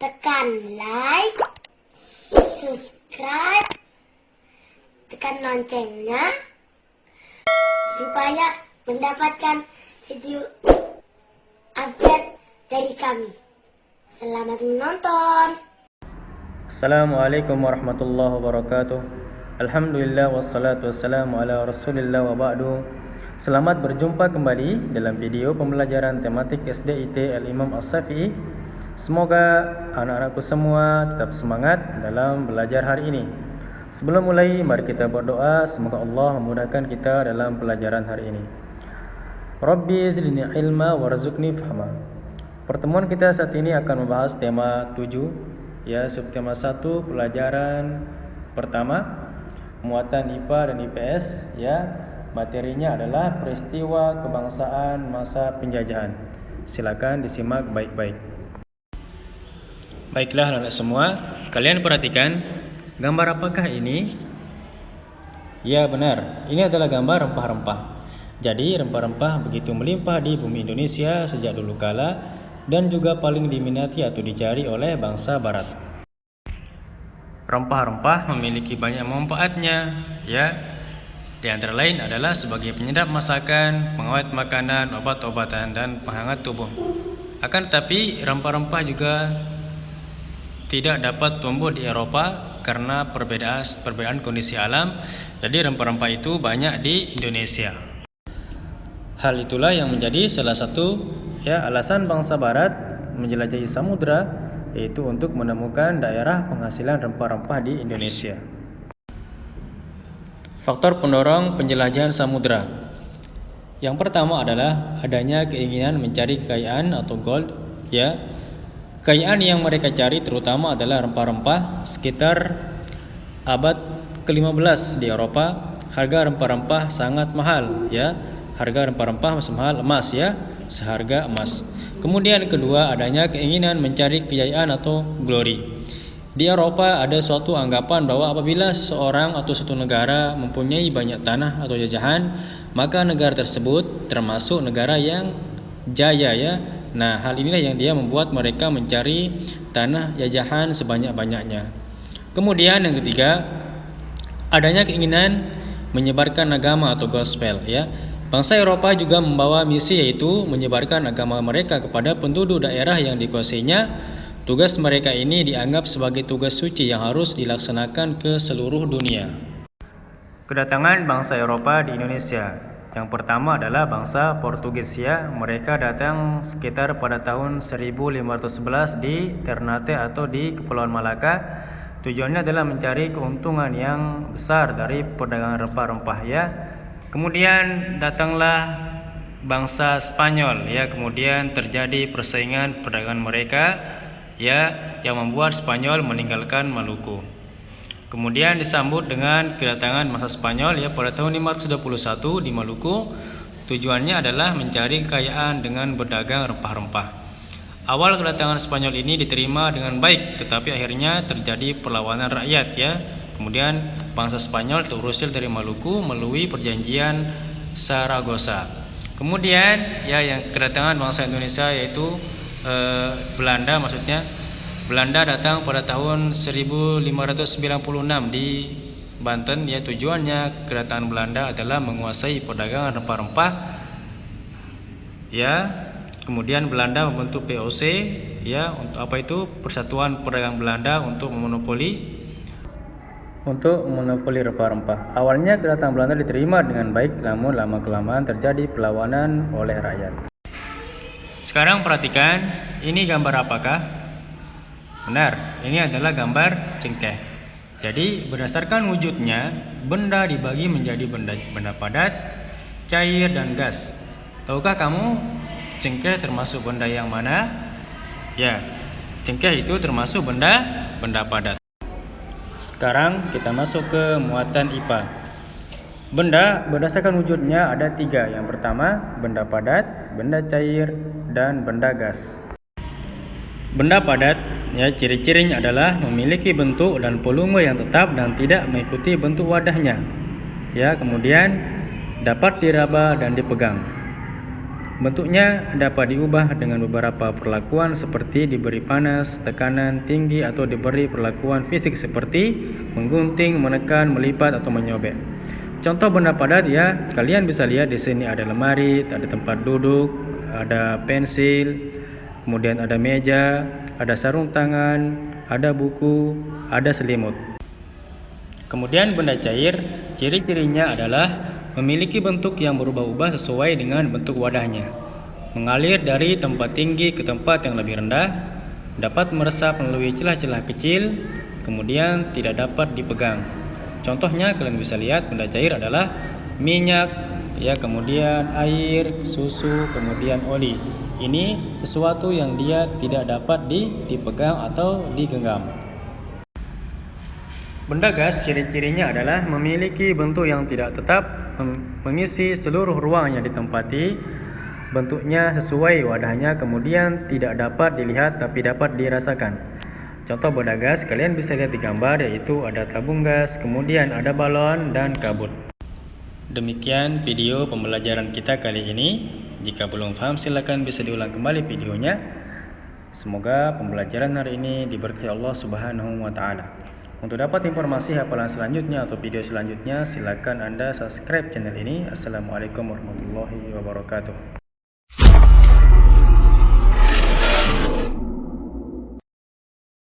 tekan like, subscribe, tekan loncengnya supaya mendapatkan video update dari kami. Selamat menonton. Assalamualaikum warahmatullahi wabarakatuh. Alhamdulillah wassalatu wassalamu ala rasulillah wa ba'du. Selamat berjumpa kembali dalam video pembelajaran tematik SDIT Al-Imam As-Syafi'i. Semoga anak-anakku semua tetap semangat dalam belajar hari ini. Sebelum mulai, mari kita berdoa semoga Allah memudahkan kita dalam pelajaran hari ini. Rabbi zidni ilma warzuqni fahma. Pertemuan kita saat ini akan membahas tema 7, ya, subtema 1, pelajaran pertama, muatan IPA dan IPS, ya. Materinya adalah peristiwa kebangsaan masa penjajahan. Silakan disimak baik-baik. Baiklah anak-anak semua, kalian perhatikan gambar apakah ini? Ya benar, ini adalah gambar rempah-rempah. Jadi rempah-rempah begitu melimpah di bumi Indonesia sejak dulu kala dan juga paling diminati atau dicari oleh bangsa barat. Rempah-rempah memiliki banyak manfaatnya, ya. Di antara lain adalah sebagai penyedap masakan, pengawet makanan, obat-obatan dan penghangat tubuh. Akan tetapi rempah-rempah juga tidak dapat tumbuh di Eropa karena perbedaan kondisi alam. Jadi rempah-rempah itu banyak di Indonesia. Hal itulah yang menjadi salah satu, ya, alasan bangsa barat menjelajahi samudra, yaitu untuk menemukan daerah penghasilan rempah-rempah di Indonesia. Faktor pendorong penjelajahan samudra. Yang pertama adalah adanya keinginan mencari kekayaan atau gold, ya. Kekayaan yang mereka cari terutama adalah rempah-rempah. Sekitar abad ke-15 di Eropa, harga rempah-rempah sangat mahal, ya. Harga rempah-rempah masih mahal emas, ya, seharga emas. Kemudian kedua, adanya keinginan mencari kejayaan atau glory. Di Eropa ada suatu anggapan bahwa apabila seseorang atau suatu negara mempunyai banyak tanah atau jajahan, maka negara tersebut termasuk negara yang jaya, ya. Nah, hal inilah yang dia membuat mereka mencari tanah jajahan sebanyak-banyaknya. Kemudian yang ketiga, adanya keinginan menyebarkan agama atau gospel, ya. Bangsa Eropa juga membawa misi, yaitu menyebarkan agama mereka kepada penduduk daerah yang dikuasainya. Tugas mereka ini dianggap sebagai tugas suci yang harus dilaksanakan ke seluruh dunia. Kedatangan bangsa Eropa di Indonesia. Yang pertama adalah bangsa Portugis, ya. Mereka datang sekitar pada tahun 1511 di Ternate atau di Kepulauan Malaka. Tujuannya adalah mencari keuntungan yang besar dari perdagangan rempah-rempah, ya. Kemudian datanglah bangsa Spanyol, ya. Kemudian terjadi persaingan perdagangan mereka, ya, yang membuat Spanyol meninggalkan Maluku. Kemudian disambut dengan kedatangan masa Spanyol, ya, pada tahun 1521 di Maluku. Tujuannya adalah mencari kekayaan dengan berdagang rempah-rempah. Awal kedatangan Spanyol ini diterima dengan baik, tetapi akhirnya terjadi perlawanan rakyat, ya. Kemudian bangsa Spanyol terusir dari Maluku melalui perjanjian Saragossa. Kemudian, ya, yang kedatangan bangsa Indonesia yaitu Belanda, maksudnya Belanda datang pada tahun 1596 di Banten, ya. Tujuannya kedatangan Belanda adalah menguasai perdagangan rempah-rempah, ya. Kemudian Belanda membentuk POC, ya, untuk apa itu? Persatuan Perdagangan Belanda untuk memonopoli rempah-rempah. Awalnya kedatangan Belanda diterima dengan baik, namun lama-kelamaan terjadi perlawanan oleh rakyat. Sekarang perhatikan, ini gambar apakah? Benar, ini adalah gambar cengkeh. Jadi berdasarkan wujudnya, benda dibagi menjadi benda padat, cair, dan gas. Tahukah kamu cengkeh termasuk benda yang mana? Ya, cengkeh itu termasuk benda padat. Sekarang kita masuk ke muatan IPA. Benda berdasarkan wujudnya ada 3. Yang pertama, benda padat, benda cair, dan benda gas. Benda padat, ya, ciri-cirinya adalah memiliki bentuk dan volume yang tetap dan tidak mengikuti bentuk wadahnya, ya. Kemudian dapat diraba dan dipegang. Bentuknya dapat diubah dengan beberapa perlakuan seperti diberi panas, tekanan tinggi, atau diberi perlakuan fisik seperti menggunting, menekan, melipat, atau menyobek. Contoh benda padat ya, kalian bisa lihat di sini ada lemari, ada tempat duduk, ada pensil, kemudian ada meja, ada sarung tangan, ada buku, ada selimut. Kemudian benda cair, ciri-cirinya adalah memiliki bentuk yang berubah-ubah sesuai dengan bentuk wadahnya. Mengalir dari tempat tinggi ke tempat yang lebih rendah, dapat meresap melalui celah-celah kecil, kemudian tidak dapat dipegang. Contohnya kalian bisa lihat benda cair adalah minyak, ya, kemudian air, susu, kemudian oli. Ini sesuatu yang dia tidak dapat dipegang atau digenggam. Benda gas ciri-cirinya adalah memiliki bentuk yang tidak tetap, mengisi seluruh ruang yang ditempati, bentuknya sesuai wadahnya, kemudian tidak dapat dilihat tapi dapat dirasakan. Contoh benda gas kalian bisa lihat di gambar, yaitu ada tabung gas, kemudian ada balon dan kabut. Demikian video pembelajaran kita kali ini. Jika belum paham silakan bisa diulang kembali videonya. Semoga pembelajaran hari ini diberkahi Allah Subhanahu wa taala. Untuk dapat informasi hafalan selanjutnya atau video selanjutnya, silakan Anda subscribe channel ini. Assalamualaikum warahmatullahi wabarakatuh.